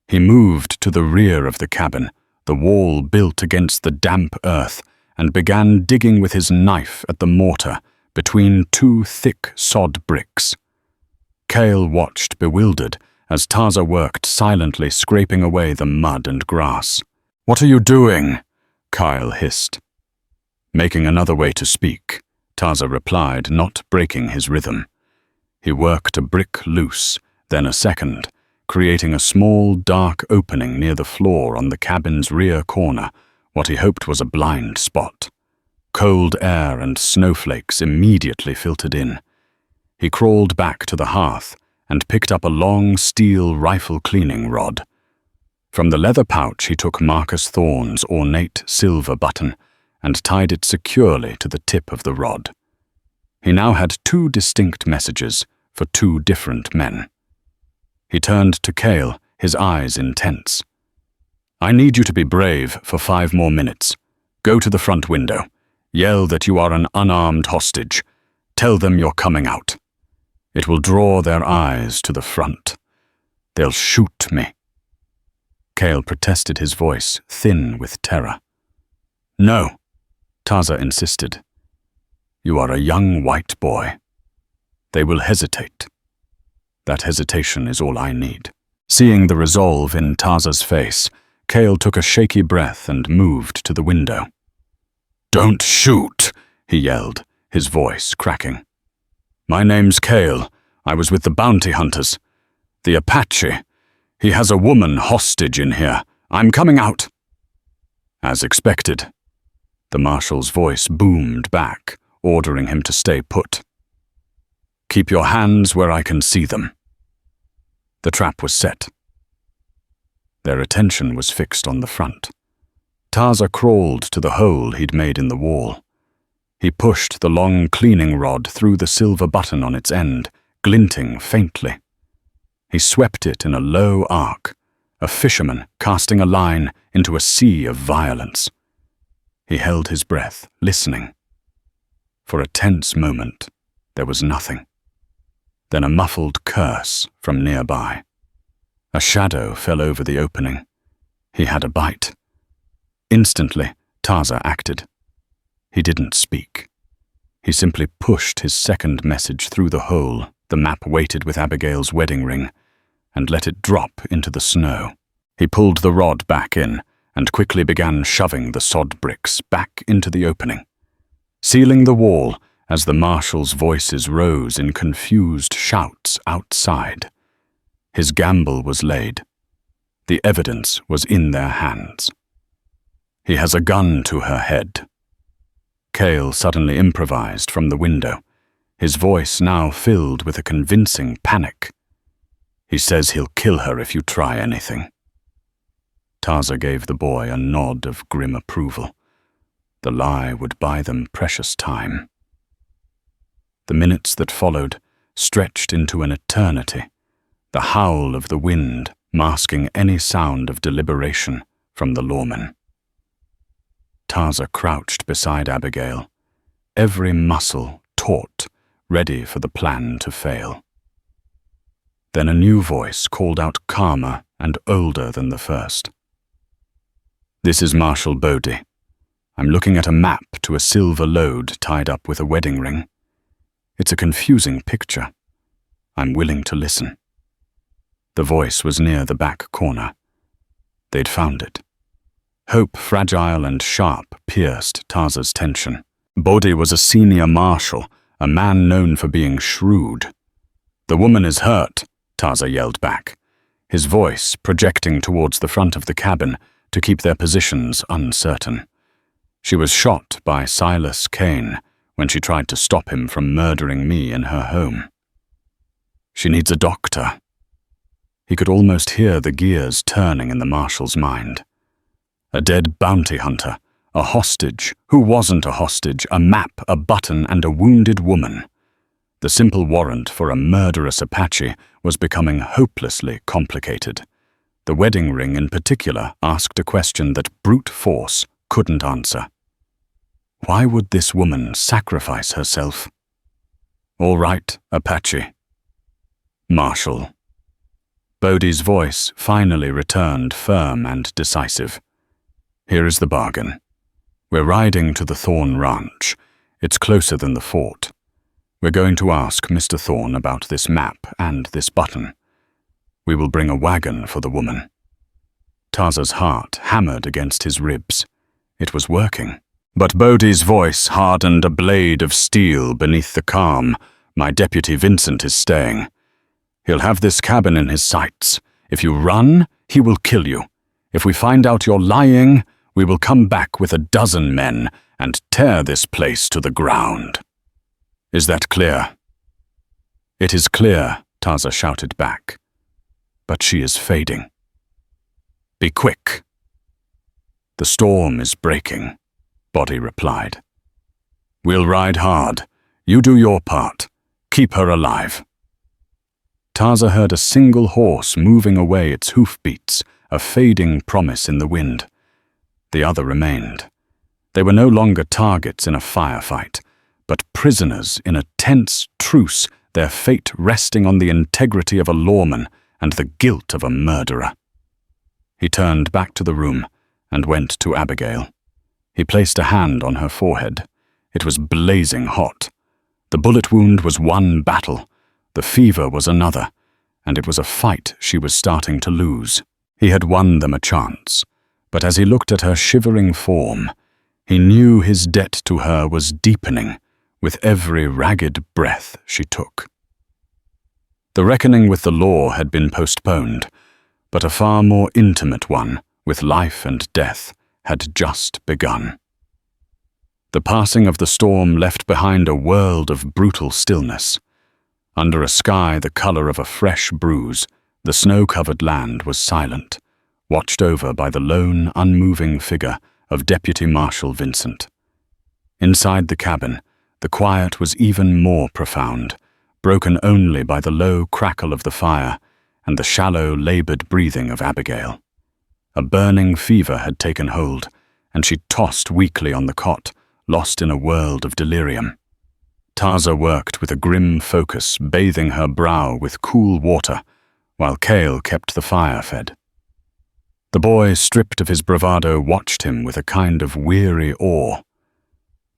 He moved to the rear of the cabin, the wall built against the damp earth, and began digging with his knife at the mortar between two thick sod bricks. Cale watched bewildered as Taza worked silently, scraping away the mud and grass. "What are you doing?" Kyle hissed. "Making another way to speak," Taza replied, not breaking his rhythm. He worked a brick loose, then a second, creating a small, dark opening near the floor on the cabin's rear corner, what he hoped was a blind spot. Cold air and snowflakes immediately filtered in. He crawled back to the hearth and picked up a long steel rifle cleaning rod. From the leather pouch he took Marcus Thorne's ornate silver button and tied it securely to the tip of the rod. He now had two distinct messages for two different men. He turned to Cale, his eyes intense. "I need you to be brave for 5 more minutes. Go to the front window. Yell that you are an unarmed hostage. Tell them you're coming out. It will draw their eyes to the front. They'll shoot me." Cale protested, his voice thin with terror. "No," Taza insisted. "You are a young white boy. They will hesitate. That hesitation is all I need." Seeing the resolve in Taza's face, Cale took a shaky breath and moved to the window. "Don't shoot," he yelled, his voice cracking. "My name's Cale. I was with the bounty hunters. The Apache. He has a woman hostage in here. I'm coming out." As expected. The marshal's voice boomed back, ordering him to stay put. "Keep your hands where I can see them." The trap was set. Their attention was fixed on the front. Taza crawled to the hole he'd made in the wall. He pushed the long cleaning rod through the silver button on its end, glinting faintly. He swept it in a low arc, a fisherman casting a line into a sea of violence. He held his breath, listening. For a tense moment, there was nothing. Then a muffled curse from nearby. A shadow fell over the opening. He had a bite. Instantly, Taza acted. He didn't speak. He simply pushed his second message through the hole the map weighted with Abigail's wedding ring, and let it drop into the snow. He pulled the rod back in and quickly began shoving the sod bricks back into the opening, sealing the wall as the marshals' voices rose in confused shouts outside. His gamble was laid. The evidence was in their hands. "He has a gun to her head." Cale suddenly improvised from the window, his voice now filled with a convincing panic. "He says he'll kill her if you try anything." Taza gave the boy a nod of grim approval. The lie would buy them precious time. The minutes that followed stretched into an eternity, the howl of the wind masking any sound of deliberation from the lawmen. Taza crouched beside Abigail, every muscle taut, ready for the plan to fail. Then a new voice called out, calmer and older than the first. "This is Marshal Bodie. I'm looking at a map to a silver load tied up with a wedding ring. It's a confusing picture. I'm willing to listen. The voice was near the back corner. They'd found it. Hope, fragile and sharp, pierced Taza's tension. Bodhi was a senior marshal, a man known for being shrewd. "The woman is hurt," Taza yelled back, his voice projecting towards the front of the cabin to keep their positions uncertain. "She was shot by Silas Kane when she tried to stop him from murdering me in her home. She needs a doctor." He could almost hear the gears turning in the marshal's mind. A dead bounty hunter, a hostage, who wasn't a hostage, a map, a button, and a wounded woman. The simple warrant for a murderous Apache was becoming hopelessly complicated. The wedding ring in particular asked a question that brute force couldn't answer. Why would this woman sacrifice herself? "All right, Apache." "Marshal." Bodhi's voice finally returned firm and decisive. "Here is the bargain. We're riding to the Thorn Ranch. It's closer than the fort. We're going to ask Mr. Thorn about this map and this button. We will bring a wagon for the woman." Taza's heart hammered against his ribs. It was working. But Bodhi's voice hardened a blade of steel beneath the calm. "My deputy Vincent is staying. He'll have this cabin in his sights. If you run, he will kill you. If we find out you're lying, we will come back with 12 men and tear this place to the ground. Is that clear?" "It is clear," Taza shouted back. "But she is fading. Be quick." "The storm is breaking," Bodhi replied. "We'll ride hard. You do your part. Keep her alive." Taza heard a single horse moving away its hoofbeats, a fading promise in the wind. The other remained. They were no longer targets in a firefight, but prisoners in a tense truce, their fate resting on the integrity of a lawman and the guilt of a murderer. He turned back to the room and went to Abigail. He placed a hand on her forehead. It was blazing hot. The bullet wound was one battle. The fever was another, and it was a fight she was starting to lose. He had won them a chance, but as he looked at her shivering form, he knew his debt to her was deepening with every ragged breath she took. The reckoning with the law had been postponed, but a far more intimate one, with life and death, had just begun. The passing of the storm left behind a world of brutal stillness. Under a sky the color of a fresh bruise, the snow-covered land was silent, watched over by the lone, unmoving figure of Deputy Marshal Vincent. Inside the cabin, the quiet was even more profound, broken only by the low crackle of the fire and the shallow, labored breathing of Abigail. A burning fever had taken hold, and she tossed weakly on the cot, lost in a world of delirium. Taza worked with a grim focus, bathing her brow with cool water, while Cale kept the fire fed. The boy, stripped of his bravado, watched him with a kind of weary awe.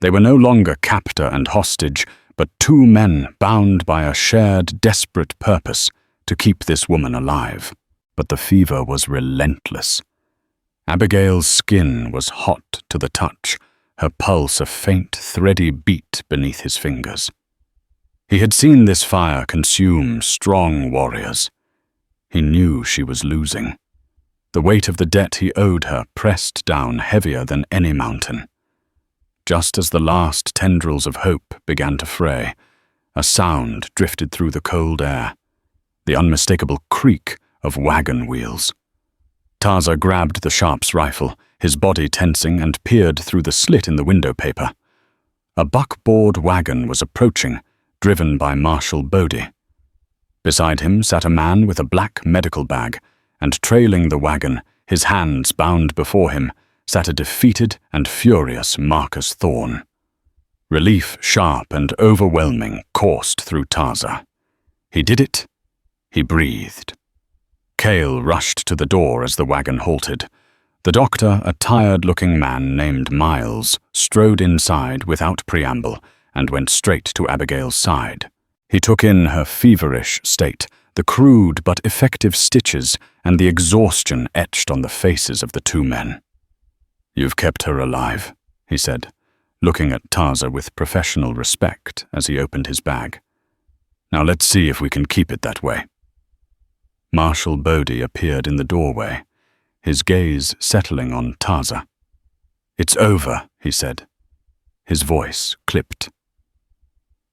They were no longer captor and hostage, but 2 men bound by a shared, desperate purpose to keep this woman alive. But the fever was relentless. Abigail's skin was hot to the touch, her pulse a faint, thready beat beneath his fingers. He had seen this fire consume strong warriors. He knew she was losing. The weight of the debt he owed her pressed down heavier than any mountain. Just as the last tendrils of hope began to fray, a sound drifted through the cold air, the unmistakable creak of wagon wheels. Taza grabbed the Sharp's rifle, his body tensing, and peered through the slit in the window paper. A buckboard wagon was approaching, driven by Marshal Bodhi. Beside him sat a man with a black medical bag, and trailing the wagon, his hands bound before him, sat a defeated and furious Marcus Thorn. Relief, sharp and overwhelming, coursed through Taza. He did it. He breathed. Cale rushed to the door as the wagon halted. The doctor, a tired-looking man named Miles, strode inside without preamble and went straight to Abigail's side. He took in her feverish state, the crude but effective stitches, and the exhaustion etched on the faces of the two men. "You've kept her alive," he said, looking at Taza with professional respect as he opened his bag. "Now let's see if we can keep it that way." Marshal Bodhi appeared in the doorway, his gaze settling on Taza. "It's over," he said, his voice clipped.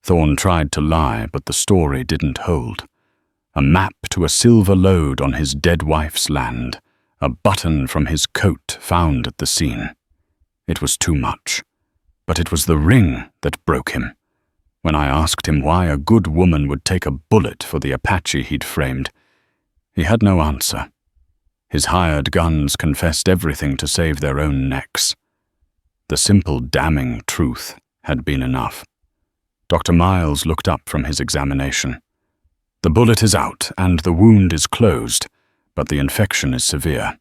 Thorne tried to lie, but the story didn't hold. A map to a silver lode on his dead wife's land, a button from his coat found at the scene. It was too much. But it was the ring that broke him. When I asked him why a good woman would take a bullet for the Apache he'd framed, he had no answer. His hired guns confessed everything to save their own necks. The simple damning truth had been enough. Dr. Miles looked up from his examination. "The bullet is out and the wound is closed, but the infection is severe.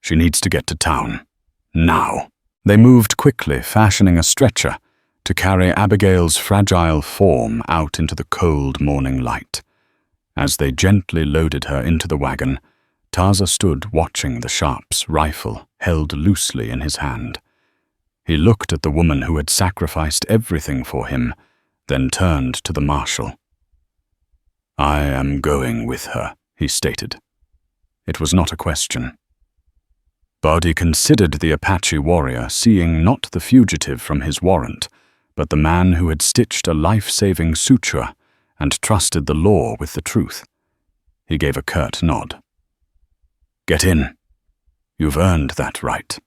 She needs to get to town. Now." They moved quickly, fashioning a stretcher to carry Abigail's fragile form out into the cold morning light. As they gently loaded her into the wagon, Taza stood watching the Sharp's rifle held loosely in his hand. He looked at the woman who had sacrificed everything for him, then turned to the marshal. "I am going with her," he stated. It was not a question. Bodhi considered the Apache warrior, seeing not the fugitive from his warrant, but the man who had stitched a life-saving suture and trusted the law with the truth. He gave a curt nod. "Get in. You've earned that right."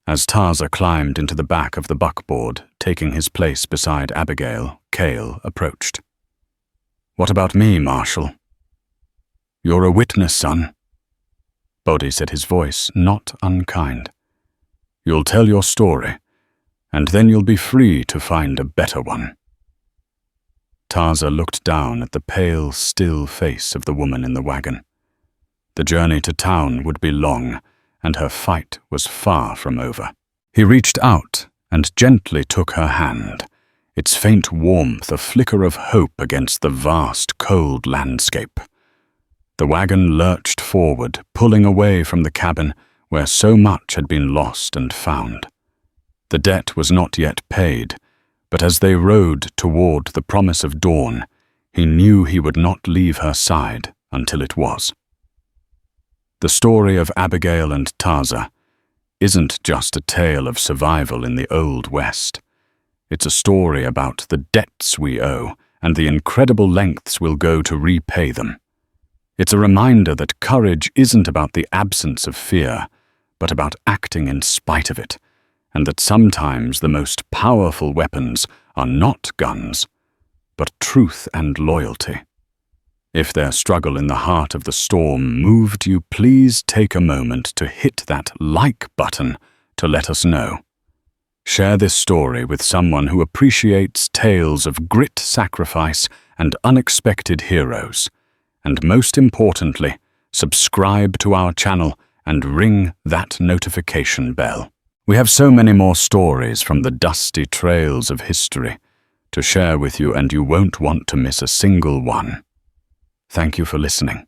As Taza climbed into the back of the buckboard, taking his place beside Abigail, Cale approached. "What about me, Marshal?" "You're a witness, son." Bodhi said, his voice not unkind. "You'll tell your story, and then you'll be free to find a better one." Taza looked down at the pale, still face of the woman in the wagon. The journey to town would be long, and her fight was far from over. He reached out and gently took her hand, its faint warmth a flicker of hope against the vast, cold landscape. The wagon lurched forward, pulling away from the cabin where so much had been lost and found. The debt was not yet paid, but as they rode toward the promise of dawn, he knew he would not leave her side until it was. The story of Abigail and Taza isn't just a tale of survival in the Old West. It's a story about the debts we owe and the incredible lengths we'll go to repay them. It's a reminder that courage isn't about the absence of fear, but about acting in spite of it, and that sometimes the most powerful weapons are not guns, but truth and loyalty. If their struggle in the heart of the storm moved you, please take a moment to hit that like button to let us know. Share this story with someone who appreciates tales of grit, sacrifice, and unexpected heroes. And most importantly, subscribe to our channel and ring that notification bell. We have so many more stories from the dusty trails of history to share with you, and you won't want to miss a single one. Thank you for listening.